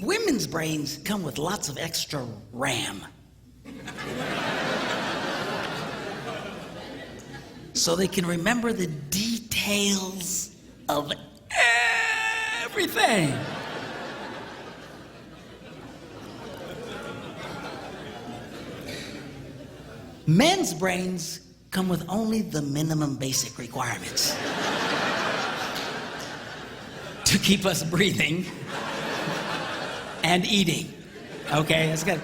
Women's brains come with lots of extra RAM. So they can remember the details of everything. Men's brains come with only the minimum basic requirements to keep us breathing and eating. Okay, that's good.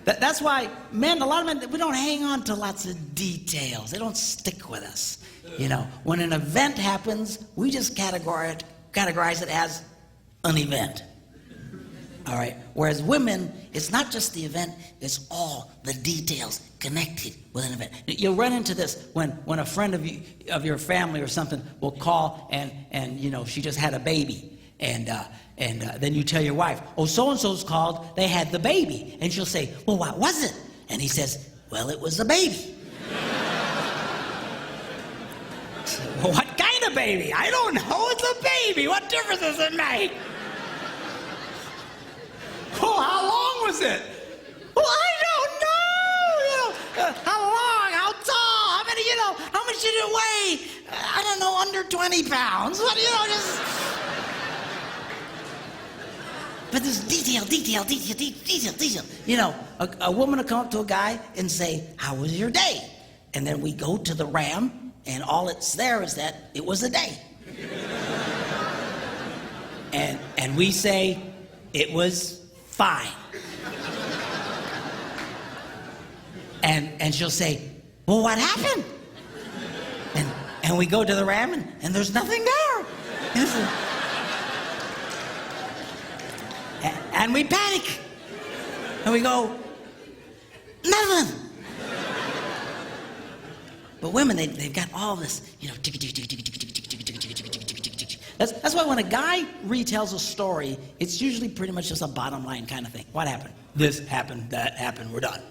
That's why men, a lot of men, we don't hang on to lots of details. They don't stick with us. You know, when an event happens, we just categorize it as an event. All right. Whereas women, it's not just the event, it's all the details connected with an event. You'll run into this when a friend of your family or something will call and you know, she just had a baby. And then you tell your wife, oh, so-and-so's called, they had the baby. And she'll say, well, what was it? And he says, well, it was a baby. Well, what kind of baby? I don't know, it's a baby. What difference does it make? Oh, how long was it? Well, I don't know. You know, how long, how tall, how many, you know, how much did it weigh? I don't know, under 20 pounds. What, you know, just... But there's detail. You know, a woman will come up to a guy and say, how was your day? And then we go to the RAM, and all it's there is that it was a day. And we say, it was fine. And she'll say, well, what happened? And we go to the RAM, and there's nothing there. And we panic. And we go, nothing. But women, they've got all this, you know, that's why when a guy retells a story, it's usually pretty much just a bottom line kind of thing. What happened? This happened, that happened, we're done.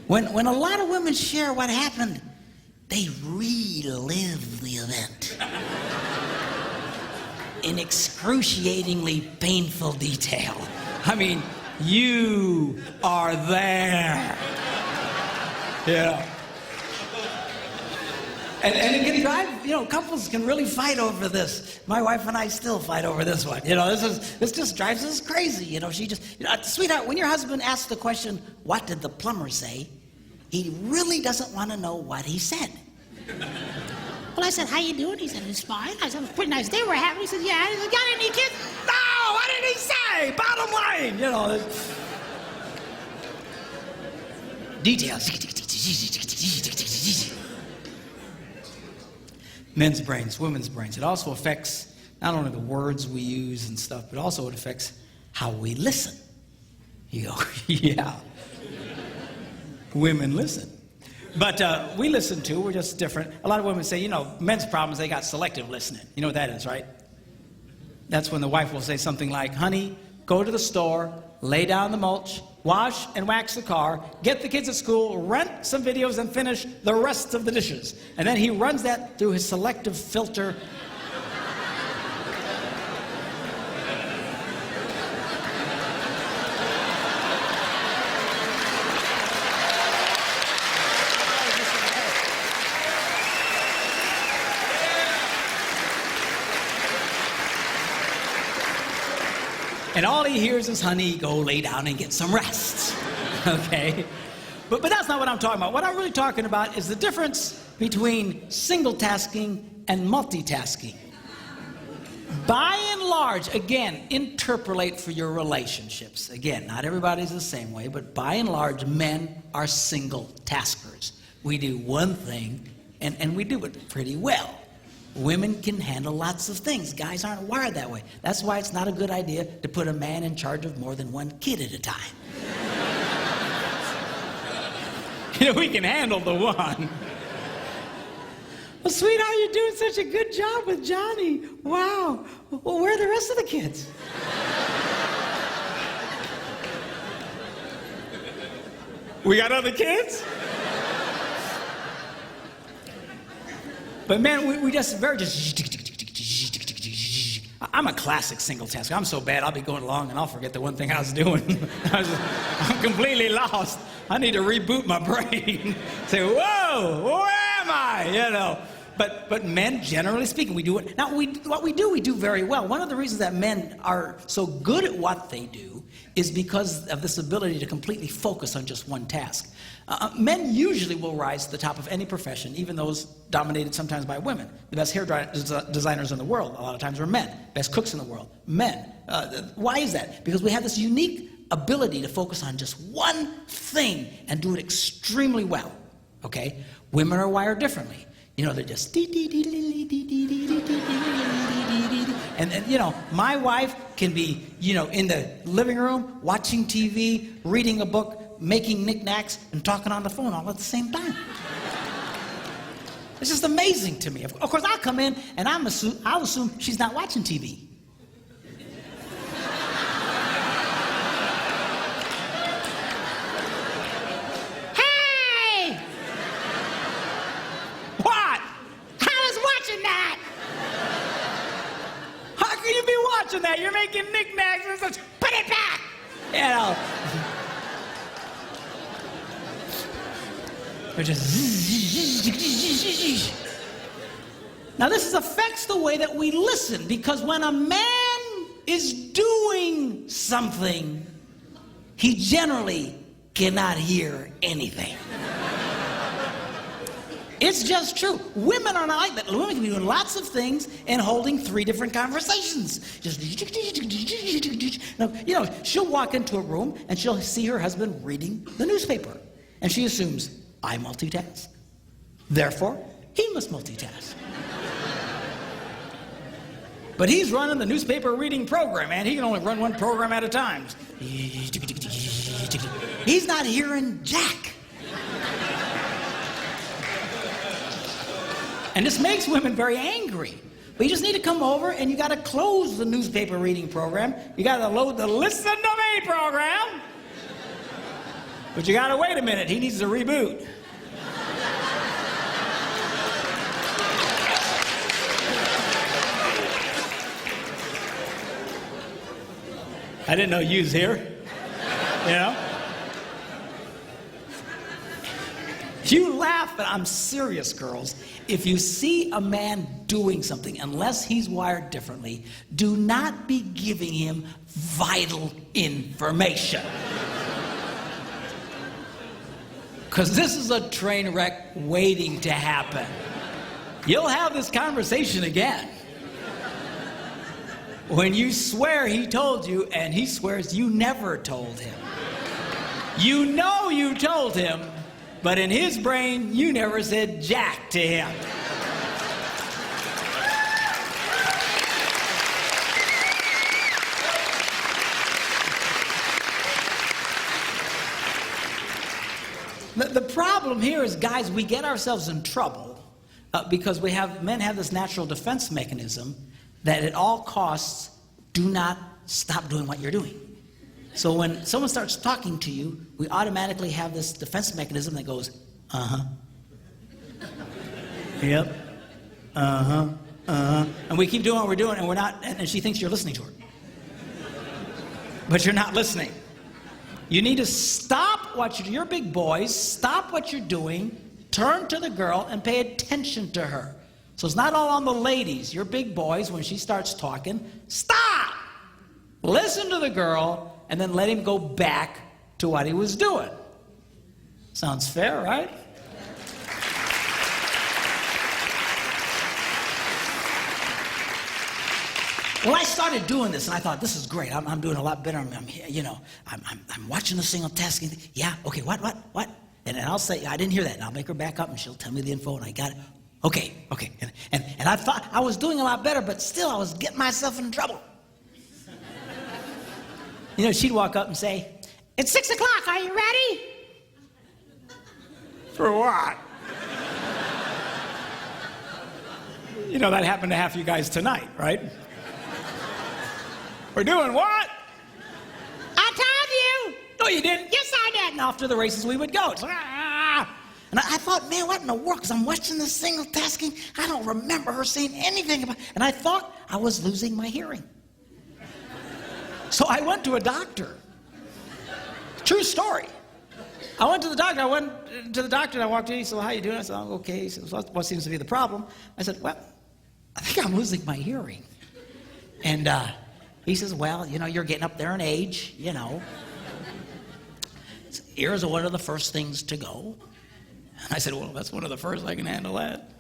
When a lot of women share what happened, they relive the event in excruciatingly painful detail. I mean, you are there. Yeah. And it can drive, you know, couples can really fight over this. My wife and I still fight over this one. You know, this just drives us crazy. You know, she just, you know, sweetheart, when your husband asks the question, what did the plumber say? He really doesn't want to know what he said. Well, I said, how you doing? He said, it's fine. I said, it was a pretty nice day we're having. He said, yeah. He said, got any kids? No, what did he say? Bottom line, you know. Details. Men's brains, women's brains. It also affects not only the words we use and stuff, but also it affects how we listen. You go, yeah. Women listen. But we listen too, we're just different. A lot of women say, you know, men's problems, they got selective listening. You know what that is, right? That's when the wife will say something like, honey, go to the store, lay down the mulch, wash and wax the car, get the kids at school, rent some videos, and finish the rest of the dishes. And then he runs that through his selective filter. And all he hears is, honey, go lay down and get some rest, okay? But that's not what I'm talking about. What I'm really talking about is the difference between single tasking and multitasking. By and large, again, interpolate for your relationships. Again, not everybody's the same way, but by and large, men are single taskers. We do one thing, and we do it pretty well. Women can handle lots of things. Guys aren't wired that way. That's why it's not a good idea to put a man in charge of more than one kid at a time. You know, we can handle the one. Well, sweetheart, you're doing such a good job with Johnny. Wow. Well, where are the rest of the kids? We got other kids? But man, we just very just. I'm a classic single tasker. I'm so bad, I'll be going along and I'll forget the one thing I was doing. I'm completely lost. I need to reboot my brain. Say, whoa, where am I? You know. But men, generally speaking, we do it. Now, what we do very well. One of the reasons that men are so good at what they do is because of this ability to completely focus on just one task. Men usually will rise to the top of any profession, even those dominated sometimes by women. The best hair designers in the world, a lot of times, are men. Best cooks in the world, men. Why is that? Because we have this unique ability to focus on just one thing and do it extremely well, okay? Women are wired differently. You know, they're just and you know, my wife can be, you know, in the living room, watching TV, reading a book, making knickknacks, and talking on the phone all at the same time. It's just amazing to me. Of course, I'll come in and I'll assume she's not watching TV. Hey! What? I was watching that. How can you be watching that? You're making knickknacks and such. Put it back! You know. Now this affects the way that we listen, because when a man is doing something, he generally cannot hear anything. It's just true. Women are not like that. Women can be doing lots of things and holding 3 different conversations. Just, now, you know, she'll walk into a room and she'll see her husband reading the newspaper, and she assumes, I multitask. Therefore, he must multitask. But he's running the newspaper reading program, and he can only run one program at a time. He's not hearing jack. And this makes women very angry. But you just need to come over and you got to close the newspaper reading program. You got to load the Listen to Me program. But you got to wait a minute. He needs to reboot. I didn't know you was here. You know? You laugh, but I'm serious, girls. If you see a man doing something, unless he's wired differently, do not be giving him vital information. Because this is a train wreck waiting to happen. You'll have this conversation again. When you swear he told you, and he swears you never told him. You know you told him, but in his brain, you never said jack to him. The problem here is, guys, we get ourselves in trouble because men have this natural defense mechanism that at all costs, do not stop doing what you're doing. So when someone starts talking to you, we automatically have this defense mechanism that goes, uh-huh. Yep. Uh-huh. Uh-huh. And we keep doing what we're doing, and we're not, and she thinks you're listening to her. But you're not listening. You need to stop what you're big boys, stop what you're doing, turn to the girl and pay attention to her. So it's not all on the ladies. You're big boys, when she starts talking, stop! Listen to the girl, and then let him go back to what he was doing. Sounds fair, right? Well, I started doing this, and I thought, this is great. I'm doing a lot better. I'm watching the single tasking thing. Yeah, okay, what? And then I'll say, I didn't hear that. And I'll make her back up, and she'll tell me the info, and I got it. Okay. And I thought I was doing a lot better, but still I was getting myself in trouble. You know, she'd walk up and say, it's 6 o'clock, are you ready? For what? You know, that happened to half you guys tonight, right? We're doing what? I told you. No, you didn't. Yes, I did. And off to the races we would go. It's like, And I thought, man, what in the world? Because I'm watching this single tasking. I don't remember her saying anything about. And I thought I was losing my hearing. So I went to a doctor. True story. I went to the doctor. And I walked in. He said, well, how you doing? I said, oh, okay. He said, well, what seems to be the problem? I said, well, I think I'm losing my hearing. And he says, well, you know, you're getting up there in age, you know. Ears are one of the first things to go. And I said, well, that's one of the first. I can handle that.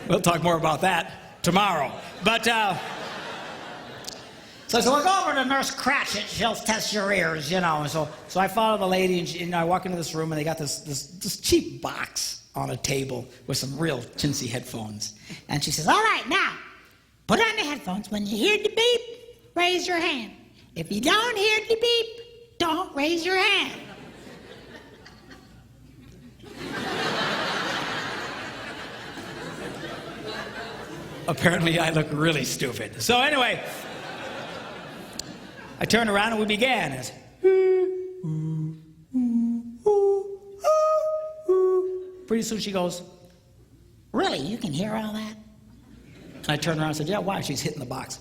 We'll talk more about that tomorrow. But, so I said, well, go over to Nurse Cratchit. She'll test your ears, you know. And so I follow the lady, and you know, I walk into this room, and they got this cheap box on a table with some real chintzy headphones. And she says, all right, now, put on the headphones. When you hear the beep, raise your hand. If you don't hear the beep, don't raise your hand. Apparently, I look really stupid. So anyway, I turned around and we began. As pretty soon she goes, really, you can hear all that? And I turned around and said, yeah, why? She's hitting the box.